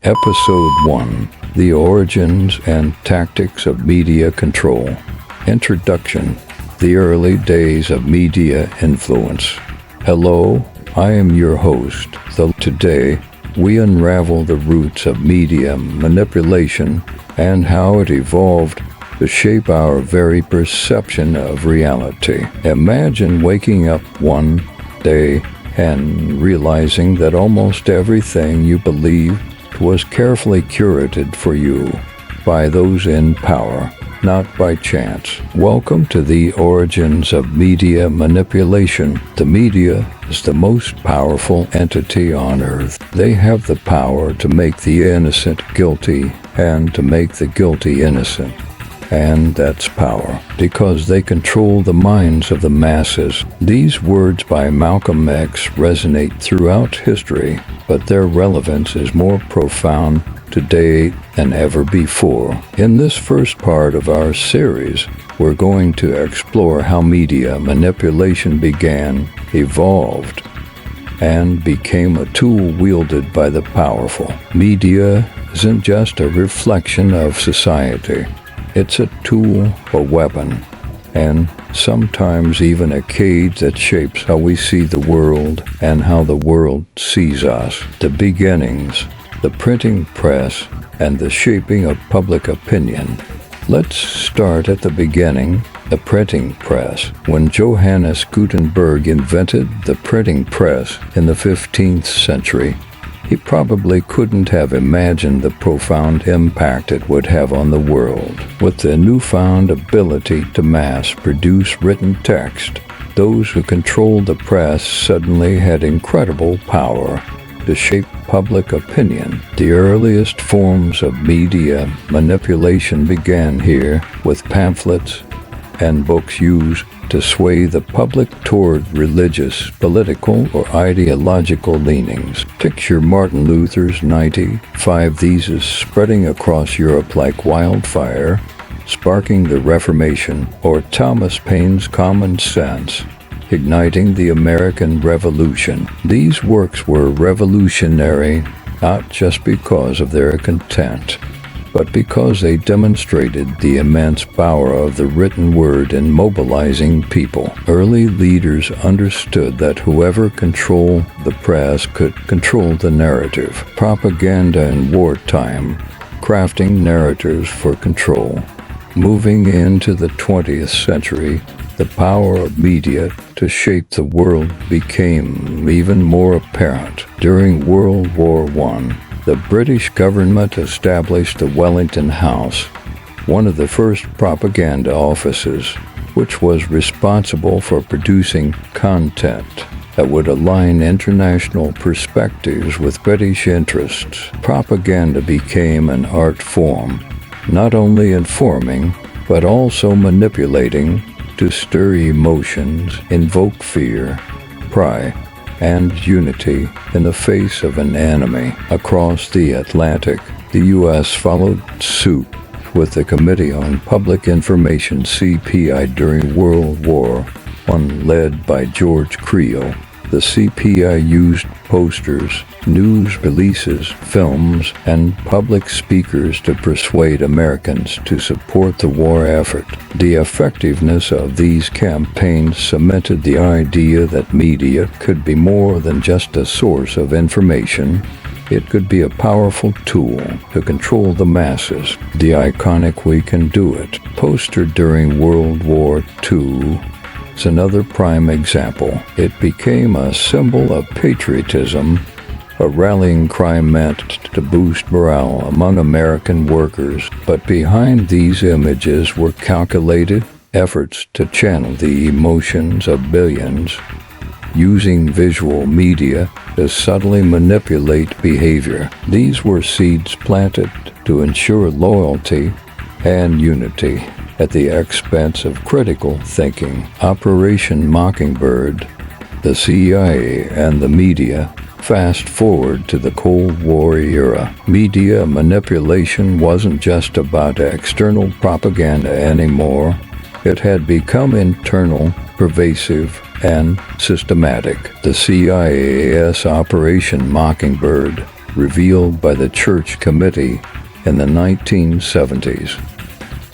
Episode 1: The Origins and Tactics of Media Control. Introduction: The Early Days of Media Influence. Hello, I am your host. Today, we unravel the roots of media manipulation and how it evolved to shape our very perception of reality. Imagine waking up one day and realizing that almost everything you believed was carefully curated for you by those in power, not by chance. Welcome to the origins of media manipulation. The media is the most powerful entity on earth. They have the power to make the innocent guilty and to make the guilty innocent. And that's power, because they control the minds of the masses. These words by Malcolm X resonate throughout history, but their relevance is more profound today than ever before. In this first part of our series, we're going to explore how media manipulation began, evolved, and became a tool wielded by the powerful. Media isn't just a reflection of society. It's a tool, a weapon, and sometimes even a cage that shapes how we see the world and how the world sees us. The beginnings, the printing press, and the shaping of public opinion. Let's start at the beginning, the printing press. When Johannes Gutenberg invented the printing press in the 15th century, he probably couldn't have imagined the profound impact it would have on the world. With the newfound ability to mass-produce written text, those who controlled the press suddenly had incredible power to shape public opinion. The earliest forms of media manipulation began here, with pamphlets and books used to sway the public toward religious, political, or ideological leanings. Picture Martin Luther's 95 Theses spreading across Europe like wildfire, sparking the Reformation, or Thomas Paine's Common Sense, igniting the American Revolution. These works were revolutionary not just because of their content, but because they demonstrated the immense power of the written word in mobilizing people. Early leaders understood that whoever controlled the press could control the narrative. Propaganda in wartime, crafting narratives for control. Moving into the 20th century, the power of media to shape the world became even more apparent. During World War I, the British government established the Wellington House, one of the first propaganda offices, which was responsible for producing content that would align international perspectives with British interests. Propaganda became an art form, not only informing, but also manipulating to stir emotions, invoke fear, pride, and unity in the face of an enemy. Across the Atlantic, the U.S. followed suit with the Committee on Public Information (CPI) during World War I, led by George Creel. The CPI used posters, news releases, films, and public speakers to persuade Americans to support the war effort. The effectiveness of these campaigns cemented the idea that media could be more than just a source of information. It could be a powerful tool to control the masses. The iconic "We Can Do It" poster during World War II is another prime example. It became a symbol of patriotism, a rallying cry meant to boost morale among American workers. But behind these images were calculated efforts to channel the emotions of billions, using visual media to subtly manipulate behavior. These were seeds planted to ensure loyalty and unity at the expense of critical thinking. Operation Mockingbird, the CIA, and the media. Fast forward to the Cold War era. Media manipulation wasn't just about external propaganda anymore. It had become internal, pervasive, and systematic. The CIA's Operation Mockingbird revealed by the Church Committee in the 1970s,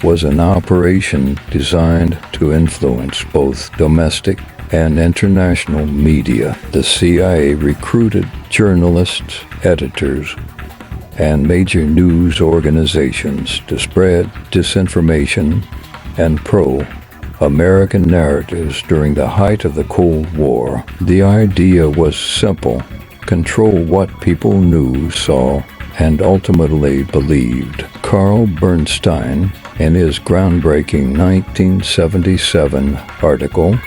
was an operation designed to influence both domestic and international media. The CIA recruited journalists, editors, and major news organizations to spread disinformation and pro-American narratives during the height of the Cold War. The idea was simple: control what people knew, saw, and ultimately believed. Carl Bernstein, in his groundbreaking 1977 article,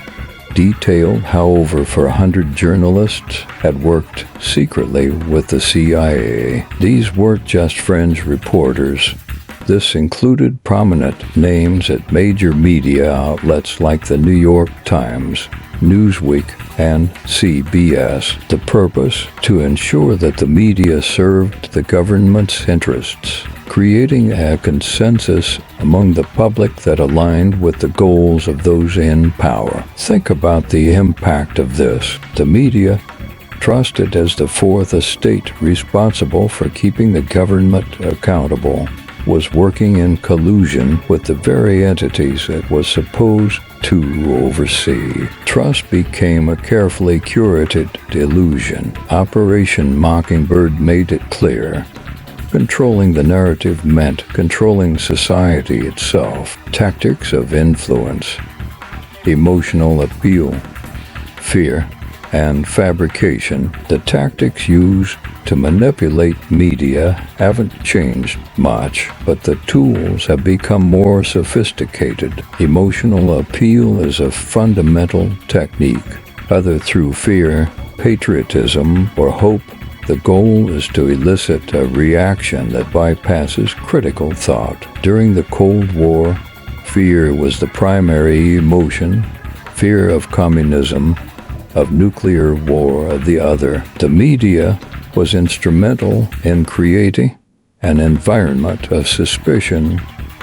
detailed how over 400 journalists had worked secretly with the CIA. These weren't just fringe reporters. This included prominent names at major media outlets like the New York Times, Newsweek, and CBS. The purpose: to ensure that the media served the government's interests, creating a consensus among the public that aligned with the goals of those in power. Think about the impact of this. The media, trusted as the fourth estate responsible for keeping the government accountable, was working in collusion with the very entities it was supposed to oversee. Trust became a carefully curated illusion. Operation Mockingbird made it clear. Controlling the narrative meant controlling society itself. Tactics of influence, emotional appeal, fear, and fabrication. The tactics used to manipulate media haven't changed much, but the tools have become more sophisticated. Emotional appeal is a fundamental technique. Whether through fear, patriotism, or hope, the goal is to elicit a reaction that bypasses critical thought. During the Cold War, fear was the primary emotion. Fear of communism, of nuclear war of the other. The media was instrumental in creating an environment of suspicion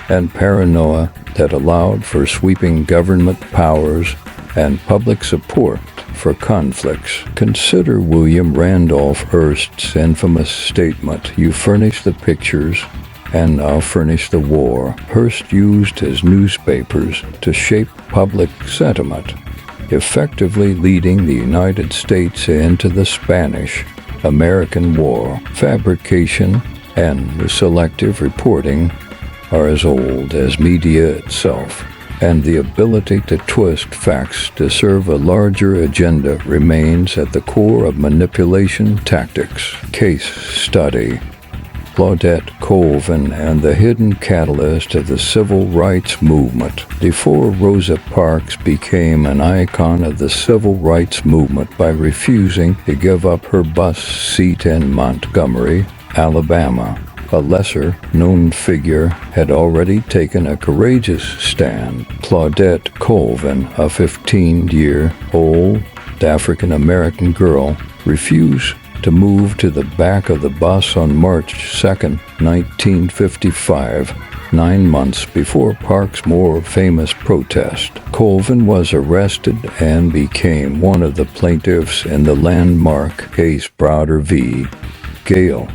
and paranoia that allowed for sweeping government powers and public support for conflicts. Consider William Randolph Hearst's infamous statement, "You furnish the pictures, and I'll furnish the war." Hearst used his newspapers to shape public sentiment, effectively leading the United States into the Spanish-American War. Fabrication and selective reporting are as old as media itself, and the ability to twist facts to serve a larger agenda remains at the core of manipulation tactics. Case study: Claudette Colvin and the hidden catalyst of the civil rights movement. Before Rosa Parks became an icon of the civil rights movement by refusing to give up her bus seat in Montgomery, Alabama, a lesser-known figure had already taken a courageous stand. Claudette Colvin, a 15-year-old African-American girl, refused to move to the back of the bus on March 2, 1955, 9 months before Parks' more famous protest. Colvin was arrested and became one of the plaintiffs in the landmark case Browder v. Gale,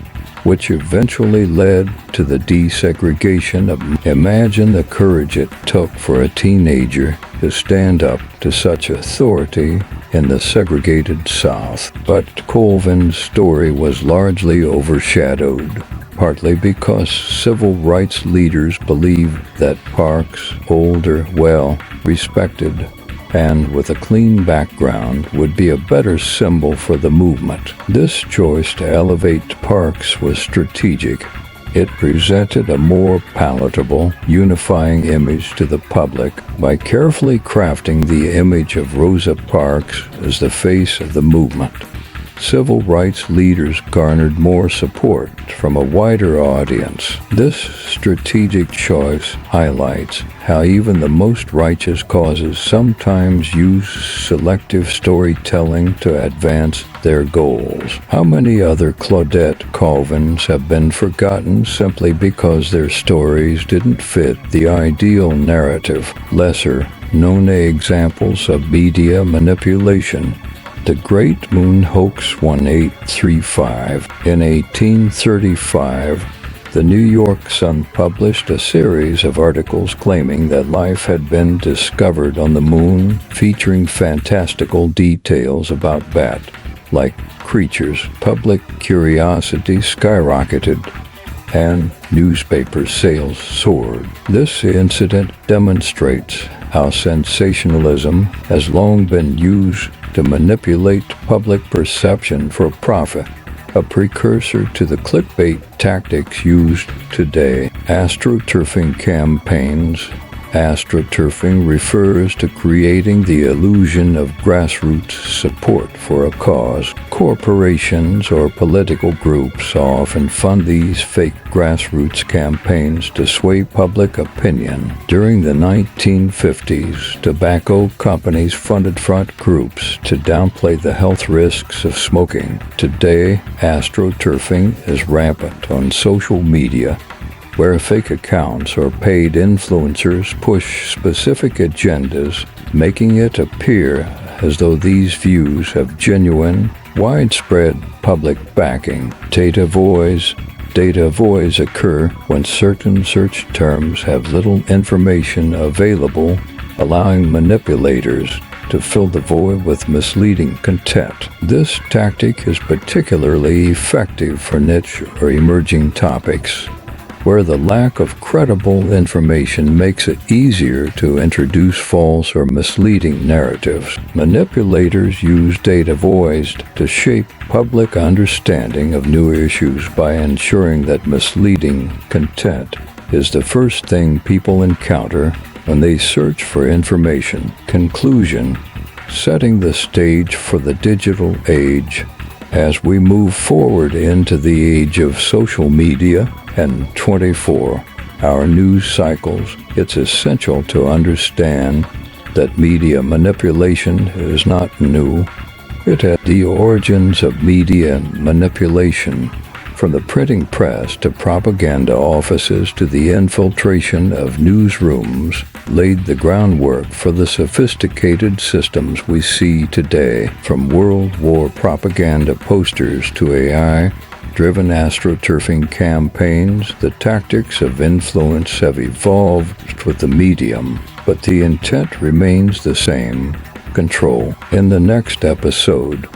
which eventually led to the desegregation of. Imagine the courage it took for a teenager to stand up to such authority in the segregated South. But Colvin's story was largely overshadowed, partly because civil rights leaders believed that Parks, older, well-respected, and with a clean background, would be a better symbol for the movement. This choice to elevate Parks was strategic. It presented a more palatable, unifying image to the public by carefully crafting the image of Rosa Parks as the face of the movement. Civil rights leaders garnered more support from a wider audience. This strategic choice highlights how even the most righteous causes sometimes use selective storytelling to advance their goals. How many other Claudette Colvins have been forgotten simply because their stories didn't fit the ideal narrative? Lesser-known examples of media manipulation: The Great Moon Hoax 1835. In 1835, the New York Sun published a series of articles claiming that life had been discovered on the moon, featuring fantastical details about bat-like creatures. Public curiosity skyrocketed, and newspaper sales soared. This incident demonstrates how sensationalism has long been used to manipulate public perception for profit, a precursor to the clickbait tactics used today. Astroturfing campaigns. Astroturfing refers to creating the illusion of grassroots support for a cause. Corporations or political groups often fund these fake grassroots campaigns to sway public opinion. During the 1950s, tobacco companies funded front groups to downplay the health risks of smoking. Today, astroturfing is rampant on social media, where fake accounts or paid influencers push specific agendas, making it appear as though these views have genuine, widespread public backing. Data voids occur when certain search terms have little information available, allowing manipulators to fill the void with misleading content. This tactic is particularly effective for niche or emerging topics, where the lack of credible information makes it easier to introduce false or misleading narratives. Manipulators use data voids to shape public understanding of new issues by ensuring that misleading content is the first thing people encounter when they search for information. Conclusion: setting the stage for the digital age. As we move forward into the age of social media and 24-hour news cycles, it's essential to understand that media manipulation is not new. It has the origins of media manipulation, from the printing press to propaganda offices to the infiltration of newsrooms, laid the groundwork for the sophisticated systems we see today. From World War propaganda posters to AI-driven astroturfing campaigns, the tactics of influence have evolved with the medium, but the intent remains the same: control. In the next episode,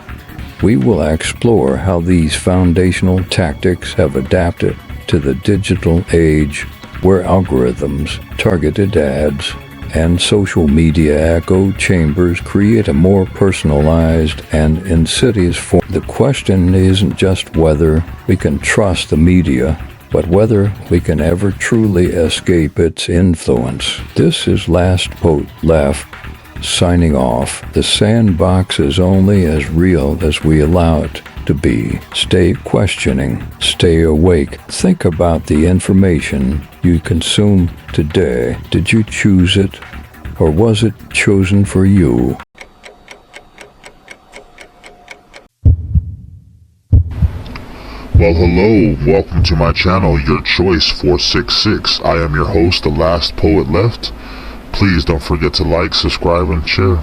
we will explore how these foundational tactics have adapted to the digital age, where algorithms, targeted ads, and social media echo chambers create a more personalized and insidious form. The question isn't just whether we can trust the media, but whether we can ever truly escape its influence. This is Last Post Left, signing off. The sandbox is only as real as we allow it to be. Stay questioning, stay awake, think about the information you consume today. Did you choose it, or was it chosen for you? Well, hello, welcome to my channel, Your Choice 466. I am your host, The Last Poet Left. Please don't forget to like, subscribe, and share.